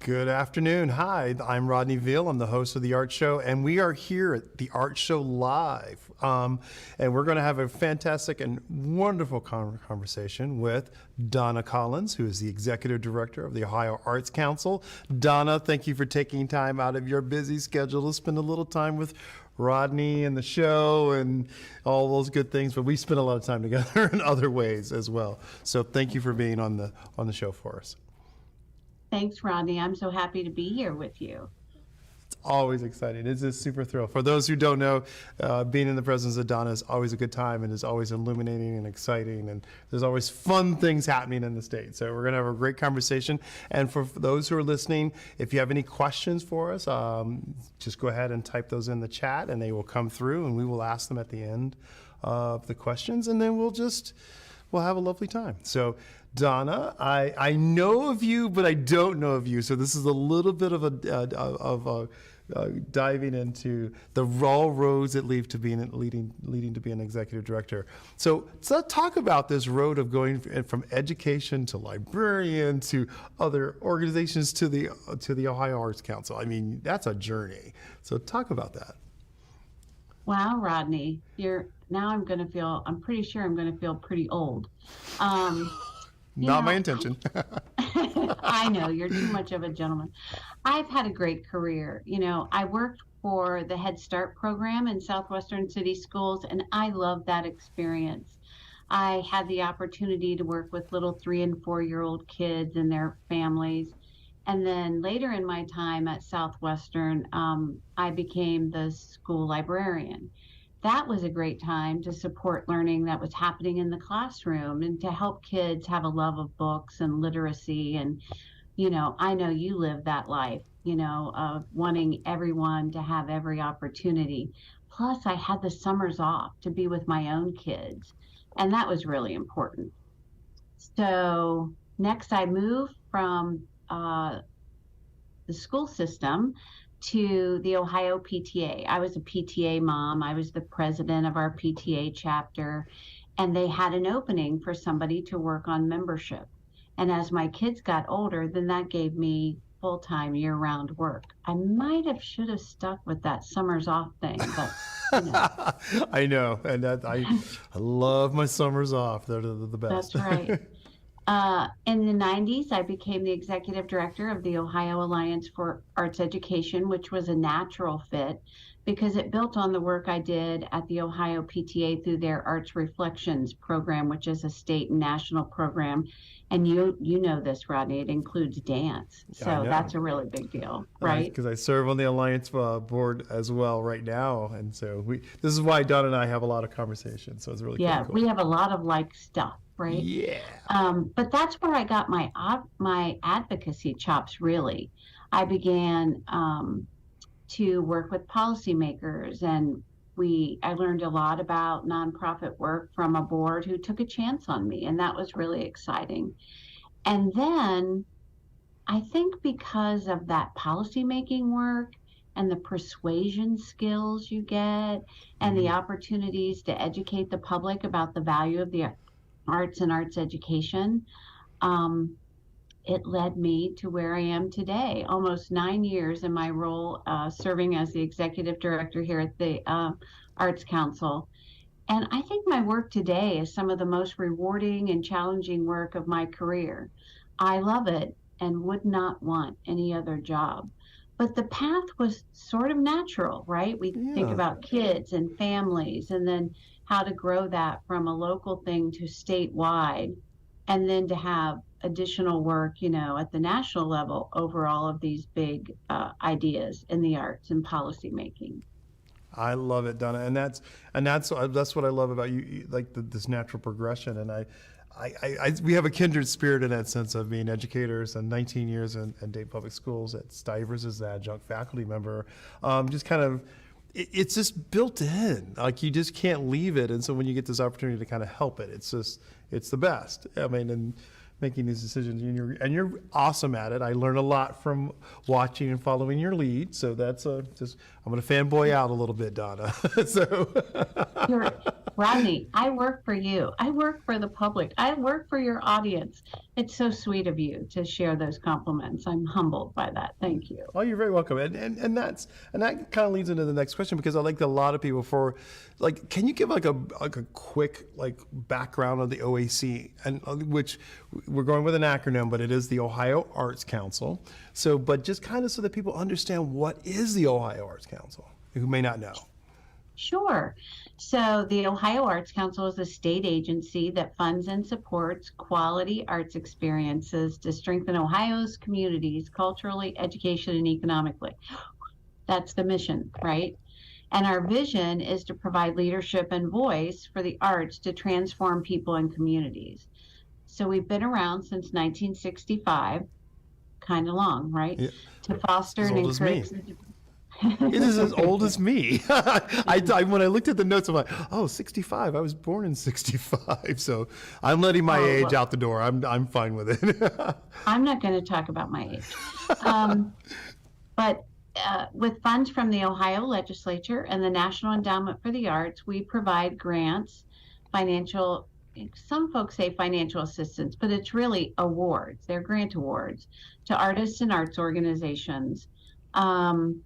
Good afternoon. Hi, I'm Rodney Veal. I'm the host of The Art Show, and we are here at The Art Show Live. And we're going to have a fantastic and wonderful conversation with Donna Collins, who is the Executive Director of the Ohio Arts Council. Donna, thank you for taking time out of your busy schedule to spend a little time with Rodney and the show and all those good things, but we spend a lot of time together in other ways as well. So thank you for being on the show for us. Thanks, Rodney. I'm so happy to be here with you. It's always exciting. It's a super thrill. For those who don't know, being in the presence of Donna is always a good time and is always illuminating and exciting. And there's always fun things happening in the state. So we're going to have a great conversation. And for those who are listening, if you have any questions for us, just go ahead and type those in the chat and they will come through and we will ask them at the end of the questions. And then we'll have a lovely time. So Donna, I know of you, but I don't know of you. So this is a little bit of a diving into the raw roads that lead to leading to be an executive director. So let's talk about this road of going from education to librarian to other organizations to the Ohio Arts Council. I mean, that's a journey. So talk about that. Wow, Rodney, I'm pretty sure I'm going to feel pretty old. Not my intention. I know, you're too much of a gentleman. I've had a great career. I worked for the Head Start program in Southwestern City Schools, and I love that experience. I had the opportunity to work with little 3- and 4-year-old kids and their families. And then later in my time at Southwestern, I became the school librarian. That was a great time to support learning that was happening in the classroom and to help kids have a love of books and literacy. And, I know you live that life, of wanting everyone to have every opportunity. Plus, I had the summers off to be with my own kids, and that was really important. So next I moved from the school system to the Ohio PTA. I was a PTA mom. I was the president of our PTA chapter, and they had an opening for somebody to work on membership. And as my kids got older, then that gave me full-time year-round work. I should have stuck with that summers off thing, but I know, and I love my summers off. They're the best. That's right. In the 90s, I became the executive director of the Ohio Alliance for Arts Education, which was a natural fit because it built on the work I did at the Ohio PTA through their Arts Reflections program, which is a state and national program. And you know this, Rodney, it includes dance. So that's a really big deal, right? Because I serve on the Alliance board as well right now. And so this is why Donna and I have a lot of conversations. So it's really cool. We have a lot of stuff. Right? Yeah. But that's where I got my advocacy chops, really. I began to work with policymakers, and I learned a lot about nonprofit work from a board who took a chance on me, and that was really exciting. And then I think because of that policymaking work and the persuasion skills you get and the opportunities to educate the public about the value of the arts and arts education, it led me to where I am today, almost 9 years in my role serving as the executive director here at the Arts Council. And I think my work today is some of the most rewarding and challenging work of my career. I love it and would not want any other job. But the path was sort of natural, right? We think about kids and families and then how to grow that from a local thing to statewide, and then to have additional work, at the national level over all of these big ideas in the arts and policy making. I love it, Donna, and that's what I love about you, like this natural progression. And we have a kindred spirit in that sense of being educators and 19 years in Dayton Public Schools at Stivers as the adjunct faculty member. Just kind of. It's just built in, like you just can't leave it. And so when you get this opportunity to kind of help it, it's the best. I mean, and making these decisions, and you're awesome at it. I learn a lot from watching and following your lead. So that's I'm going to fanboy out a little bit, Donna. Rodney, I work for you. I work for the public. I work for your audience. It's so sweet of you to share those compliments. I'm humbled by that. Thank you. Oh, you're very welcome. And that kind of leads into the next question, because I like a lot of people for, like, can you give like a quick like background of the OAC, and which we're going with an acronym, but it is the Ohio Arts Council. So, but just kind of so that people understand, what is the Ohio Arts Council, who may not know. Sure. So the Ohio Arts Council is a state agency that funds and supports quality arts experiences to strengthen Ohio's communities culturally, education, and economically. That's the mission, right? And our vision is to provide leadership and voice for the arts to transform people and communities. So we've been around since 1965, kind of long, right? Yeah. To foster As and old as me. encourage. It is as old as me. When I looked at the notes, I'm like, oh, 65. I was born in 65. So I'm letting my age well, out the door. I'm fine with it. I'm not going to talk about my age. Um, but with funds from the Ohio legislature and the National Endowment for the Arts, we provide grants, financial, some folks say financial assistance, but it's really awards. They're grant awards to artists and arts organizations. Um,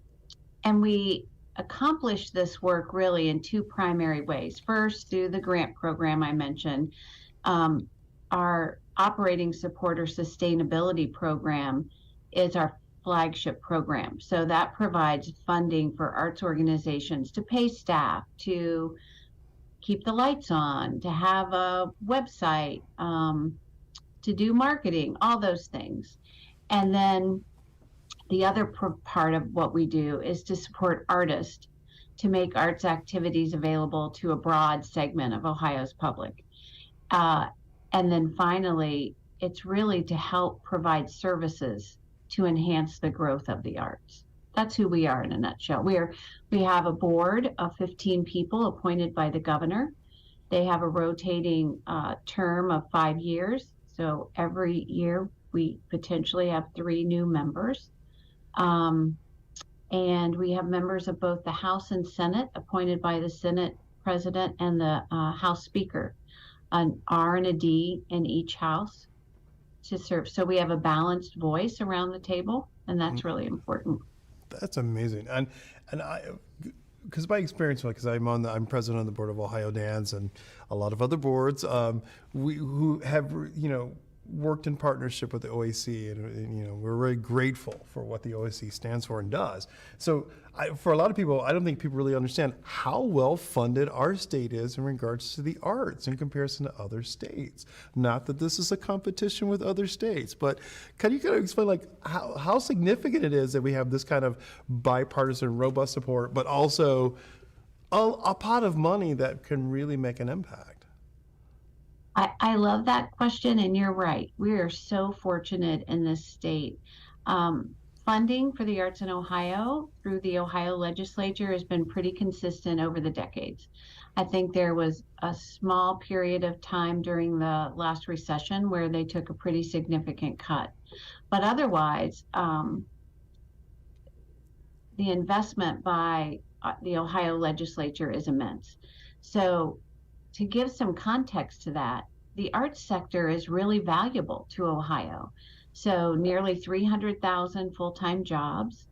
and we accomplish this work really in two primary ways. First, through the grant program I mentioned, um, our operating support or sustainability program is our flagship program. So that provides funding for arts organizations to pay staff, to keep the lights on, to have a website, to do marketing, all those things. And then the other part of what we do is to support artists to make arts activities available to a broad segment of Ohio's public. Uh, and then finally, it's really to help provide services to enhance the growth of the arts. That's who we are in a nutshell. We have a board of 15 people appointed by the governor. They have a rotating term of 5 years. So every year we potentially have 3 new members. And we have members of both the House and Senate appointed by the Senate President and the House Speaker, an R and a D in each house to serve. So we have a balanced voice around the table, and that's really important. That's amazing. And I, because my experience, because I'm president on the board of Ohio Dance and a lot of other boards, we who have worked in partnership with the OAC, and we're very grateful for what the OAC stands for and does. So for a lot of people, I don't think people really understand how well funded our state is in regards to the arts in comparison to other states. Not that this is a competition with other states, but can you kind of explain like how significant it is that we have this kind of bipartisan, robust support, but also a pot of money that can really make an impact? I love that question, and you're right. We are so fortunate in this state. Funding for the arts in Ohio through the Ohio legislature has been pretty consistent over the decades. I think there was a small period of time during the last recession where they took a pretty significant cut. But otherwise, the investment by the Ohio legislature is immense. So to give some context to that, the arts sector is really valuable to Ohio. So nearly 300,000 full-time jobs.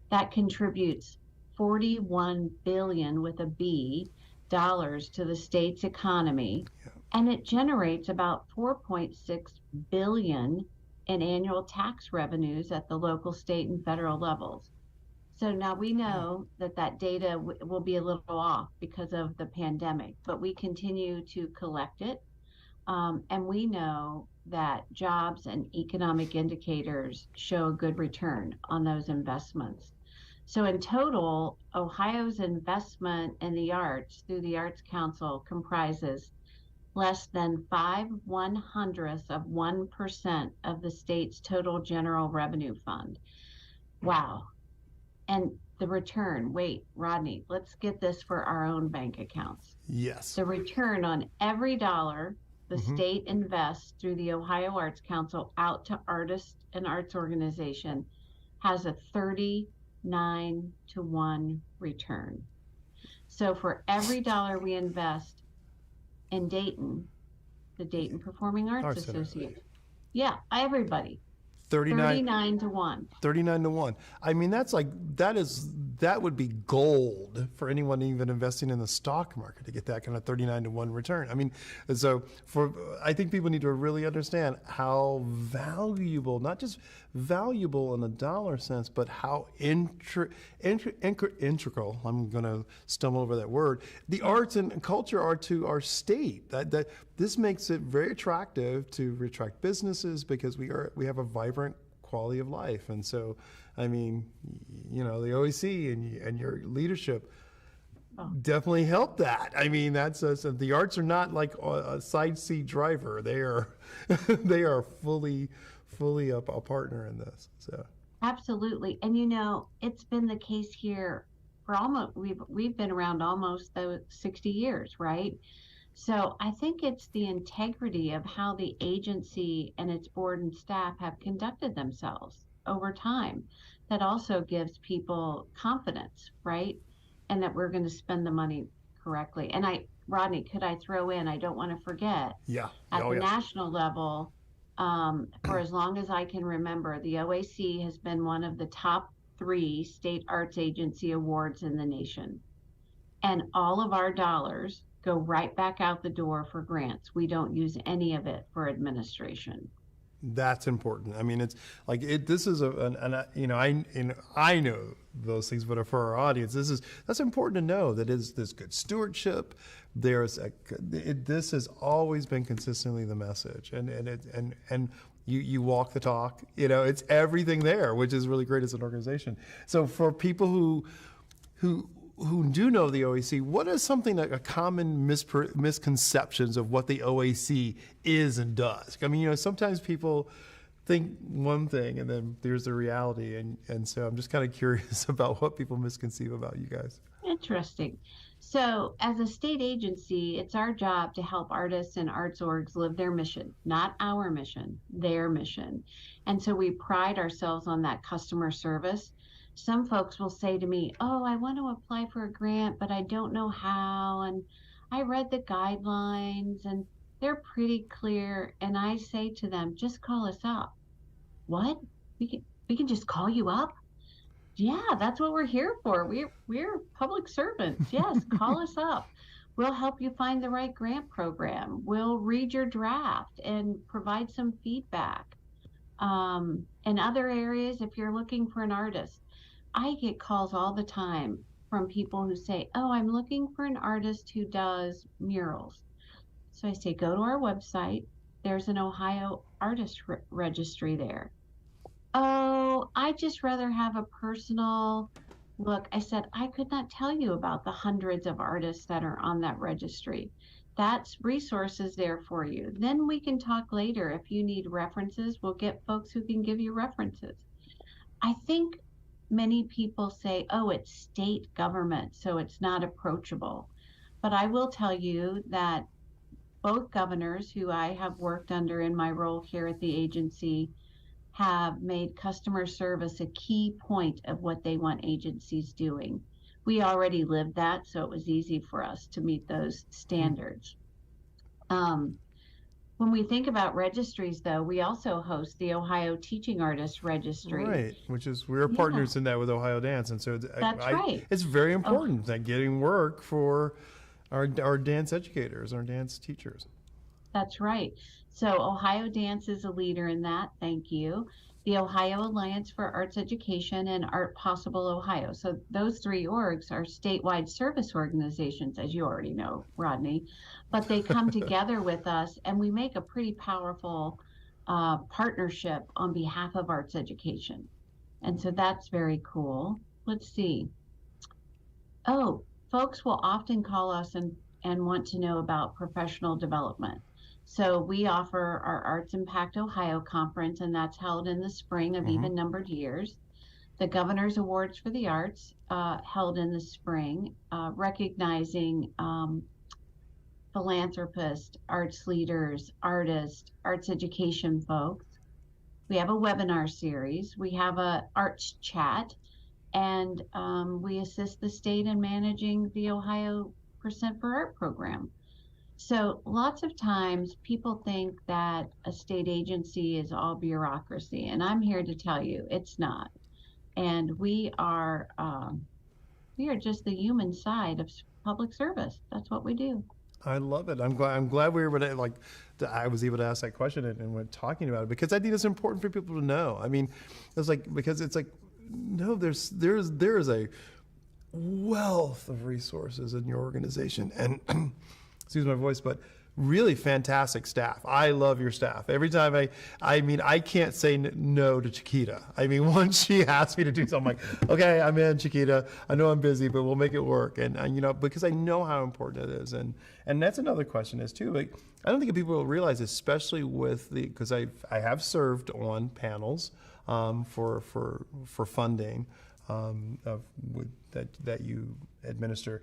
That contributes 41 billion with a B dollars to the state's economy. Yeah. And it generates about 4.6 billion in annual tax revenues at the local, state, and federal levels. So now we know that data will be a little off because of the pandemic, but we continue to collect it. And we know that jobs and economic indicators show a good return on those investments. So in total, Ohio's investment in the arts through the Arts Council comprises less than 5/100th of 1% of the state's total general revenue fund. Wow. And the return, wait, Rodney, let's get this for our own bank accounts. Yes. The return on every dollar the state invests through the Ohio Arts Council out to artists and arts organization has a 39-to-1 return. So for every dollar we invest in Dayton, the Dayton Performing Arts Association, Yeah, everybody. 39. 39 to 1. 39 to 1. I mean, that would be gold for anyone even investing in the stock market to get that kind of 39 to 1 return. I mean, so I think people need to really understand how valuable, not just valuable in a dollar sense, but how integral, I'm going to stumble over that word, the arts and culture are to our state. That this makes it very attractive to attract businesses because we have a vibrant quality of life. And so, I mean, the OEC and your leadership definitely help that. I mean, so the arts are not like a side seat driver. They are they are fully a partner in this. So Absolutely. And it's been the case here for almost we've been around almost those 60 years, right? So I think it's the integrity of how the agency and its board and staff have conducted themselves over time that also gives people confidence, right? And that we're going to spend the money correctly. And Rodney, could I throw in, I don't want to forget, yeah. at Oh the yeah. national level, for as long as I can remember, the OAC has been one of the top 3 state arts agency awards in the nation. And all of our dollars go right back out the door for grants. We don't use any of it for administration. That's important. I mean, it's like this is I know those things, but for our audience, that's important to know that there's good stewardship. This has always been consistently the message, and you walk the talk. It's everything there, which is really great as an organization. So for people who do know the OAC, what is something like a common misconceptions of what the OAC is and does? I mean, sometimes people think one thing and then there's the reality. And so I'm just kind of curious about what people misconceive about you guys. Interesting. So, as a state agency, it's our job to help artists and arts orgs live their mission, not our mission, their mission. And so we pride ourselves on that customer service. Some folks will say to me, "Oh, I want to apply for a grant, but I don't know how. And I read the guidelines and they're pretty clear." And I say to them, "Just call us up." "What? We can just call you up?" "Yeah, that's what we're here for. We're public servants. Yes, call us up. We'll help you find the right grant program. We'll read your draft and provide some feedback." In other areas, if you're looking for an artist, I get calls all the time from people who say, "Oh, I'm looking for an artist who does murals." So I say, "Go to our website. There's an Ohio artist registry there." "Oh, I just rather have a personal look." I said, "I could not tell you about the hundreds of artists that are on that registry. That's resources there for you. Then we can talk later. If you need references, we'll get folks who can give you references." I think many people say, "Oh, it's state government, so it's not approachable." But I will tell you that both governors who I have worked under in my role here at the agency have made customer service a key point of what they want agencies doing. We already lived that, so it was easy for us to meet those standards. When we think about registries, though, we also host the Ohio Teaching Artists Registry. Right, which is we're partners in that with Ohio Dance, and so That's right. it's very important that getting work for our dance educators, our dance teachers. That's right. So Ohio Dance is a leader in that. Thank you. The Ohio Alliance for Arts Education and Art Possible Ohio. So those 3 orgs are statewide service organizations, as you already know, Rodney. But they come together with us, and we make a pretty powerful partnership on behalf of arts education. And so that's very cool. Let's see. Oh, folks will often call us and want to know about professional development. So we offer our Arts Impact Ohio conference, and that's held in the spring of even numbered years. The Governor's Awards for the Arts, held in the spring, recognizing philanthropists, arts leaders, artists, arts education folks. We have a webinar series. We have a arts chat, and we assist the state in managing the Ohio Percent for Art program. So lots of times people think that a state agency is all bureaucracy, and I'm here to tell you it's not. And we are just the human side of public service. That's what we do. I love it. I'm glad we were able to, like, I was able to ask that question and we're talking about it because I think it's important for people to know. I mean, it's like, because it's like, no, there is a wealth of resources in your organization, and excuse my voice, but really fantastic staff. I love your staff. Every time I mean, I can't say no to Chiquita. I mean, once she asks me to do something, I'm like, okay, I'm in, Chiquita. I know I'm busy, but we'll make it work. And you know, because I know how important it is. And that's another question is too, like, I don't think people will realize, especially with because I have served on panels for funding that you administer.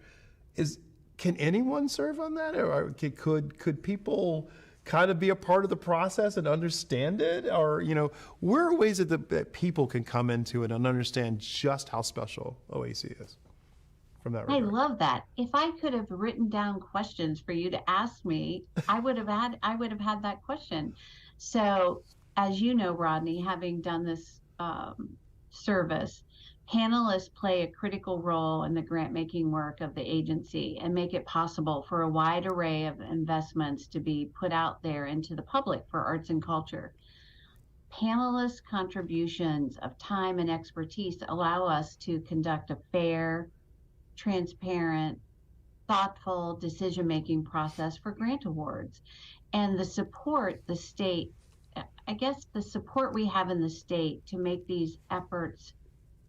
Can anyone serve on that, or could people kind of be a part of the process and understand it, or you know, where are ways that people can come into it and understand just how special OAC is from that I regard? love that. If I could have written down questions for you to ask me, I would have had that question. So, as you know, Rodney, having done this service, panelists play a critical role in the grant making work of the agency and make it possible for a wide array of investments to be put out there into the public for arts and culture. Panelists' contributions of time and expertise allow us to conduct a fair, transparent, thoughtful decision making process for grant awards. And the support the state, I guess the support we have in the state to make these efforts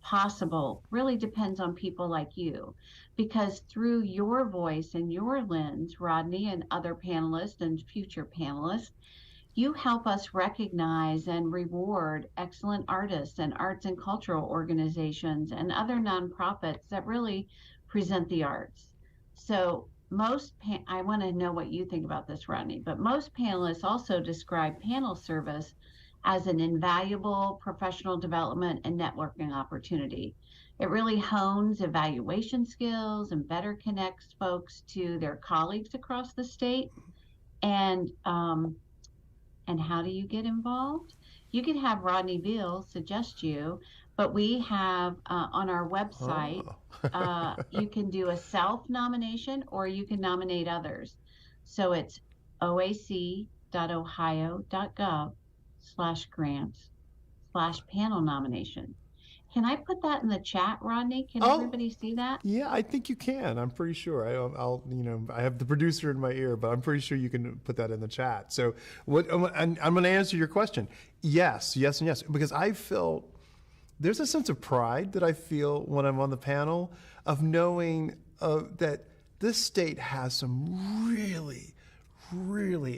possible really depends on people like you, because through your voice and your lens, Rodney, and other panelists and future panelists, you help us recognize and reward excellent artists and arts and cultural organizations and other nonprofits that really present the arts. So I want to know what you think about this, Rodney, but most panelists also describe panel service as an invaluable professional development and networking opportunity. It really hones evaluation skills and better connects folks to their colleagues across the state. And how do you get involved? You can have Rodney Veal suggest you, but we have on our website, you can do a self nomination or you can nominate others. So it's oac.ohio.gov/grants/panel nomination. Can I put that in the chat, Rodney? Can Oh, everybody see that? yeah, I think you can. I'm pretty sure. I'll, you know, I have the producer in my ear, but I'm pretty sure you can put that in the chat. So I'm going to answer your question. Yes, yes, and yes, because I felt there's a sense of pride that I feel when I'm on the panel of knowing that this state has some really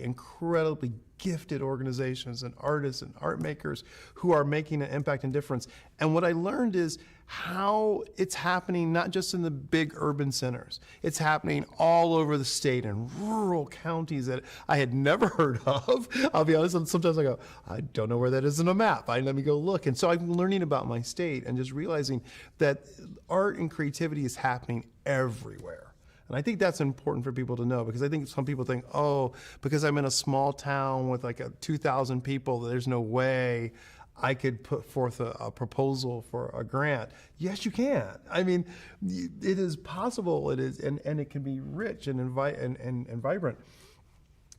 incredibly gifted organizations and artists and art makers who are making an impact and difference. And what I learned is how it's happening not just in the big urban centers. It's happening all over the state in rural counties that I had never heard of. I'll be honest, sometimes I go, I don't know where that is in a map. Let me go look. And so I'm learning about my state and just realizing that art and creativity is happening everywhere. And I think that's important for people to know, because I think some people think, oh, because I'm in a small town with like 2,000 people, there's no way I could put forth a proposal for a grant. Yes, you can. I mean, it is possible. It is, and it can be rich and and vibrant.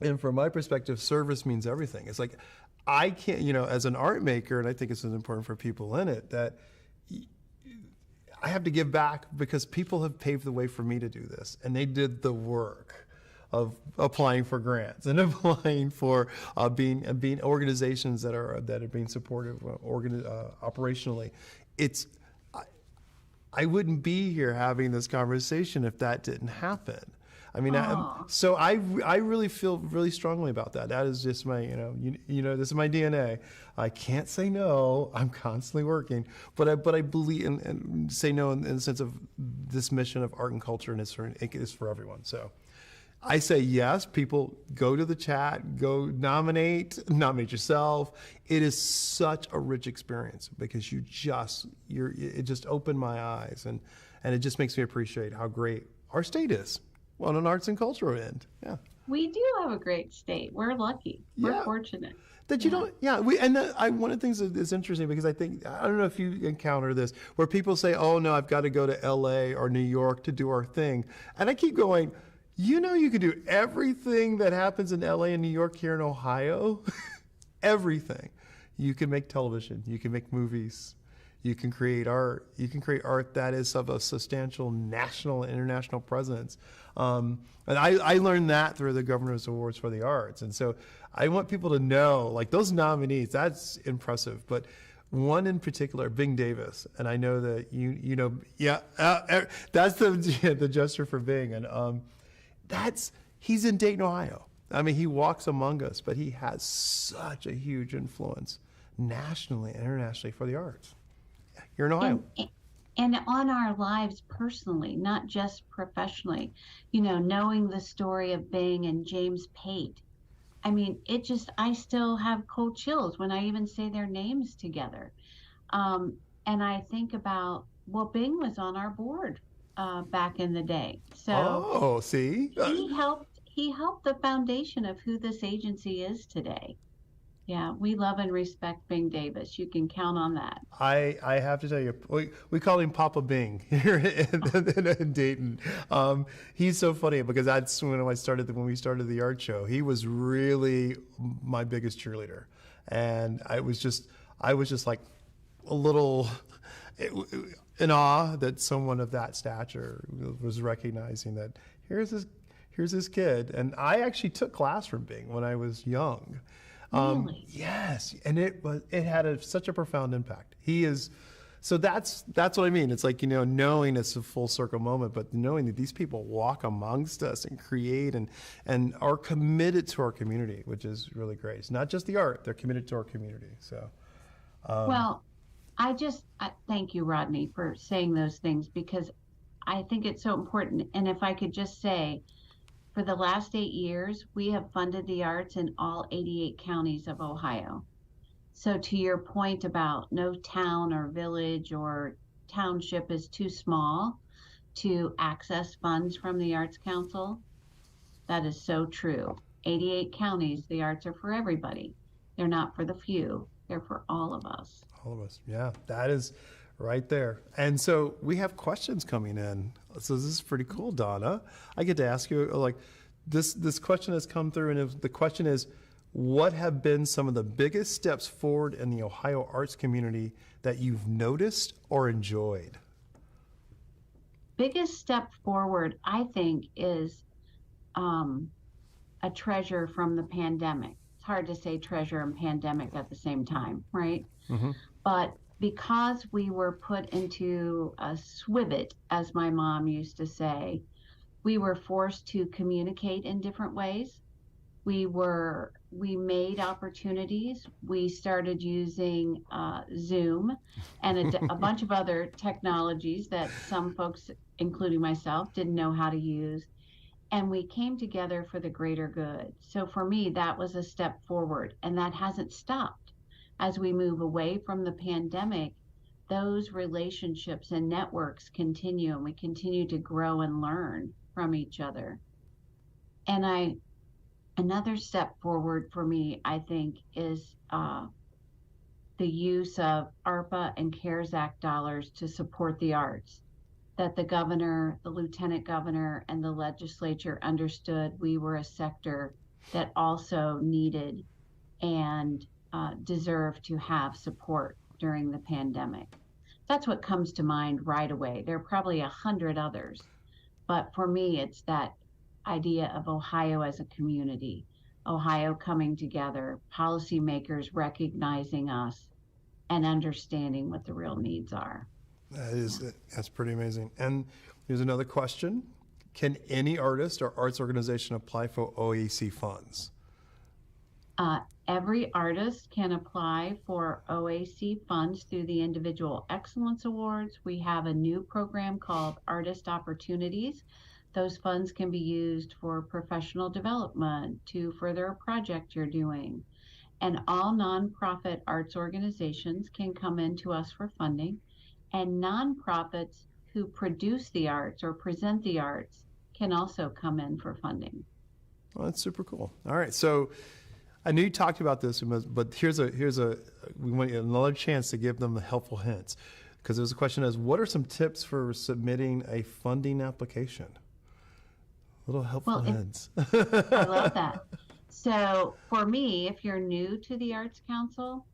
And from my perspective, service means everything. It's like, I can't, you know, as an art maker, and I think it's important for people in it, that I have to give back because people have paved the way for me to do this, and they did the work of applying for grants and applying for being organizations that are being supported operationally. I wouldn't be here having this conversation if that didn't happen. I mean, so I really feel really strongly about that. That is just my, you know, this is my DNA. I can't say no. I'm constantly working, but I believe and say no in the sense of this mission of art and culture, and it is for everyone. So I say yes. People go to the chat, go nominate yourself. It is such a rich experience because it just opened my eyes, and it just makes me appreciate how great our state is. Well, on an arts and cultural end, yeah. We do have a great state. We're lucky. We're Yeah. fortunate. That you Yeah. don't, yeah, we, and that, one of the things that is interesting because I think, I don't know if you encounter this, where people say, oh no, I've got to go to LA or New York to do our thing. And I keep going, you can do everything that happens in LA and New York here in Ohio. Everything. You can make television, you can make movies, you can create art that is of a substantial national and international presence. And I learned that through the Governor's Awards for the Arts. And so I want people to know, like those nominees, that's impressive. But one in particular, Bing Davis, and I know that you know, yeah, that's the yeah, the gesture for Bing, and he's in Dayton, Ohio. I mean, he walks among us, but he has such a huge influence nationally and internationally for the arts. You're in Ohio. And on our lives personally, not just professionally, knowing the story of Bing and James Pate. I mean, I still have cold chills when I even say their names together. And I think about, well, Bing was on our board back in the day. So Oh, see, he helped the foundation of who this agency is today. Yeah, we love and respect Bing Davis. You can count on that. I have to tell you, we call him Papa Bing here in Dayton. He's so funny because that's when we started the art show. He was really my biggest cheerleader, and I was just like a little in awe that someone of that stature was recognizing that here's this kid. And I actually took class from Bing when I was young. Really? Yes, and it had such a profound impact. He is, so that's what I mean. It's like, knowing it's a full circle moment, but knowing that these people walk amongst us and create and are committed to our community, which is really great. It's not just the art; they're committed to our community. So, Well, I thank you, Rodney, for saying those things because I think it's so important. And if I could just say, for the last 8 years, we have funded the arts in all 88 counties of Ohio. So, to your point about no town or village or township is too small to access funds from the Arts Council, that is so true. 88 counties, the arts are for everybody. They're not for the few, they're for all of us. all of us, yeah, that is right there. And so we have questions coming in. So this is pretty cool, Donna. I get to ask you like this question has come through, and the question is, what have been some of the biggest steps forward in the Ohio arts community that you've noticed or enjoyed? Biggest step forward, I think, is a treasure from the pandemic. It's hard to say treasure and pandemic at the same time, right? Mm-hmm. But because we were put into a swivet, as my mom used to say, we were forced to communicate in different ways. We made opportunities. We started using Zoom and a bunch of other technologies that some folks, including myself, didn't know how to use. And we came together for the greater good. So for me, that was a step forward, and that hasn't stopped. As we move away from the pandemic, those relationships and networks continue, and we continue to grow and learn from each other. And another step forward for me, I think, is the use of ARPA and CARES Act dollars to support the arts. That the governor, the lieutenant governor, and the legislature understood we were a sector that also needed and deserved to have support during the pandemic. That's what comes to mind right away. There are probably 100 others, but for me, it's that idea of Ohio as a community, Ohio coming together, policymakers recognizing us and understanding what the real needs are. That's pretty amazing. And here's another question. Can any artist or arts organization apply for OAC funds? Every artist can apply for OAC funds through the Individual Excellence Awards. We have a new program called Artist Opportunities. Those funds can be used for professional development, to further a project you're doing. And all nonprofit arts organizations can come into us for funding. And nonprofits who produce the arts or present the arts can also come in for funding. Well, that's super cool. All right, so I knew you talked about this, but we want another chance to give them the helpful hints, because there's a question as, what are some tips for submitting a funding application? Little helpful hints. I love that. So for me, if you're new to the Arts Council,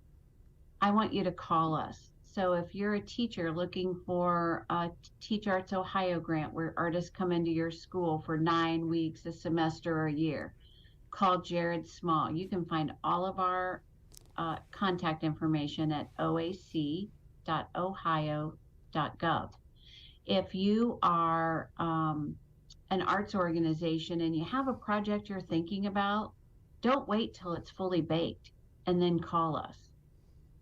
I want you to call us. So if you're a teacher looking for a Teach Arts Ohio grant where artists come into your school for 9 weeks, a semester, or a year, call Jared Small. You can find all of our contact information at oac.ohio.gov. If you are an arts organization and you have a project you're thinking about, don't wait till it's fully baked and then call us.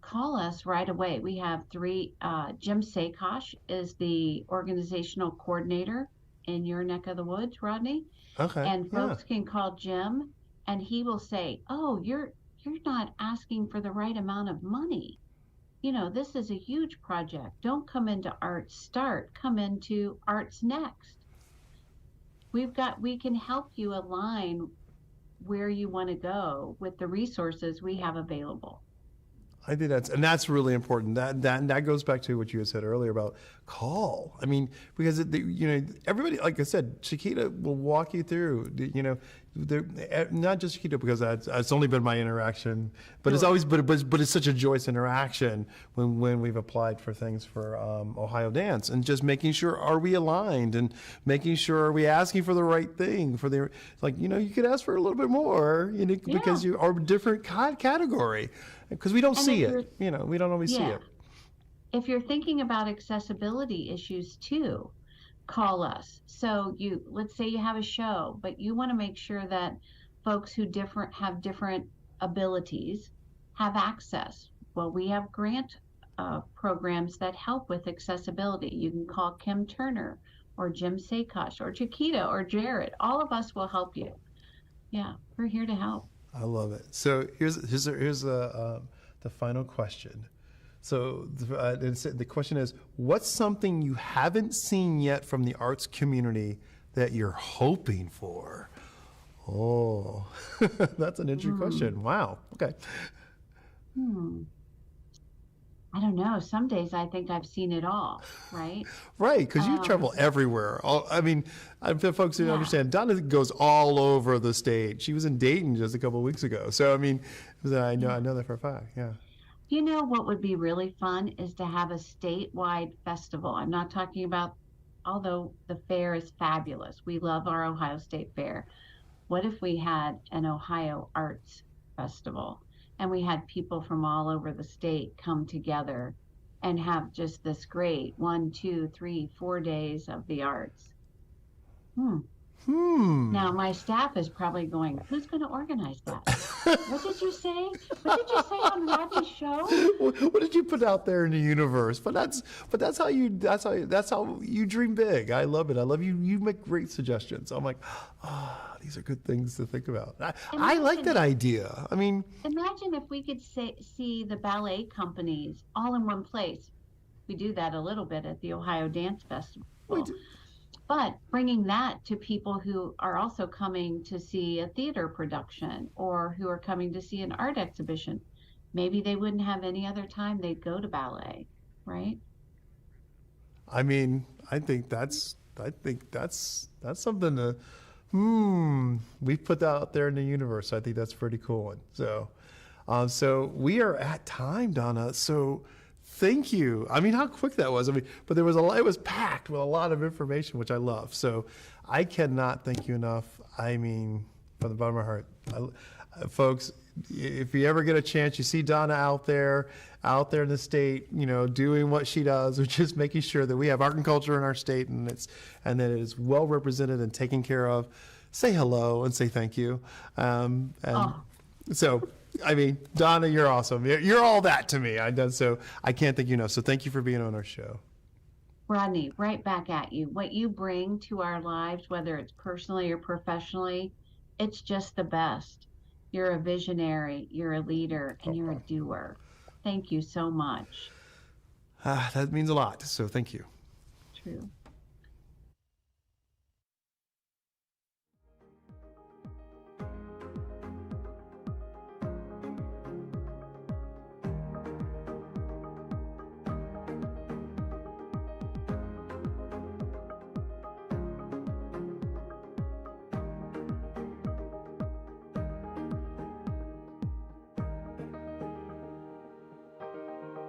Call us right away. We have three. Jim Sakosh is the organizational coordinator in your neck of the woods, Rodney. Okay. And folks can call Jim and he will say, oh, you're not asking for the right amount of money. You know, this is a huge project. Don't come into Arts Start, come into Arts Next. We can help you align where you want to go with the resources we have available. I think that's really important. That goes back to what you had said earlier about call. I mean, because everybody, like I said, Chiquita will walk you through. Not just Chiquita, because it's only been my interaction, but it's always but it's such a joyous interaction when we've applied for things for Ohio Dance, and just making sure, are we aligned, and making sure, are we asking for the right thing for the, you could ask for a little bit more, because you are a different category, because we don't see it. We don't always see it. If you're thinking about accessibility issues too, call us. So let's say you have a show, but you want to make sure that folks who have different abilities have access. Well, we have grant programs that help with accessibility. You can call Kim Turner or Jim Sakosh or Chiquita or Jared. All of us will help you. Yeah, we're here to help. I love it. So here's the final question. So the question is, what's something you haven't seen yet from the arts community that you're hoping for? Oh, that's an interesting question. Wow. Okay. I don't know. Some days I think I've seen it all, right? Right, because you travel everywhere. For folks who don't understand, Donna goes all over the state. She was in Dayton just a couple of weeks ago. So, I know that for a fact, yeah. You know what would be really fun is to have a statewide festival. I'm not talking about, although the fair is fabulous. We love our Ohio State Fair. What if we had an Ohio Arts Festival and we had people from all over the state come together and have just this great 1, 2, 3, 4 days of the arts? Now my staff is probably going, who's going to organize that? What did you say? What did you say on Rodney's show? What did you put out there in the universe? But that's how you dream big. I love it. I love you. You make great suggestions. I'm like, these are good things to think about. I like that idea. Imagine if we could see the ballet companies all in one place. We do that a little bit at the Ohio Dance Festival. But bringing that to people who are also coming to see a theater production or who are coming to see an art exhibition, maybe they wouldn't have any other time they'd go to ballet, right? I think that's something to we've put that out there in the universe. I think that's pretty cool. So we are at time, Donna. So thank you. How quick that was. But it was packed with a lot of information, which I love. So I cannot thank you enough. From the bottom of my heart. Folks, if you ever get a chance, you see Donna out there in the state, doing what she does, which is making sure that we have art and culture in our state and that it is well represented and taken care of. Say hello and say thank you. So, Donna, you're awesome. You're all that to me. So I can't thank you enough. So thank you for being on our show. Rodney, right back at you. What you bring to our lives, whether it's personally or professionally, it's just the best. You're a visionary, you're a leader, and you're a doer. Thank you so much. That means a lot. So thank you. True.